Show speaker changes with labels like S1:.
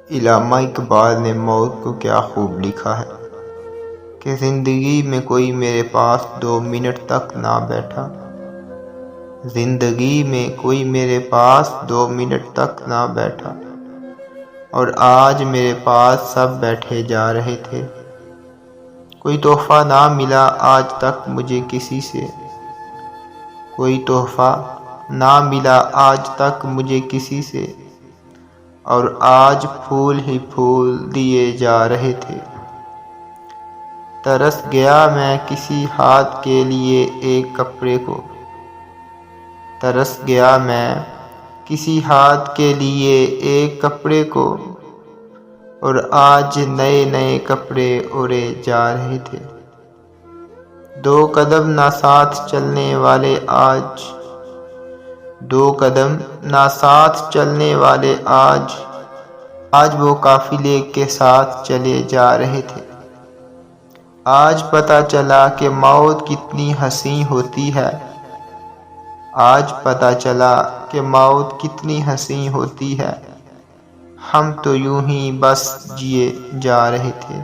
S1: علامہ اقبال نے موت کو کیا خوب لکھا ہے کہ زندگی میں کوئی میرے پاس 2 منٹ تک نہ بیٹھا، زندگی میں کوئی میرے پاس 2 منٹ تک نہ بیٹھا، اور آج میرے پاس سب بیٹھے جا رہے تھے۔ کوئی تحفہ نہ ملا آج تک مجھے کسی سے، کوئی تحفہ نہ ملا آج تک مجھے کسی سے، اور آج پھول ہی پھول دیے جا رہے تھے۔ ترس گیا میں کسی ہاتھ کے لیے ایک کپڑے کو، ترس گیا میں کسی ہاتھ کے لیے ایک کپڑے کو، اور آج نئے نئے کپڑے اوڑھے جا رہے تھے۔ 2 قدم نہ ساتھ چلنے والے آج، 2 قدم نہ ساتھ چلنے والے آج وہ قافلے کے ساتھ چلے جا رہے تھے۔ آج پتہ چلا کہ موت کتنی حسین ہوتی ہے، آج پتہ چلا کہ موت کتنی حسین ہوتی ہے۔ ہم تو یوں ہی بس جیے جا رہے تھے۔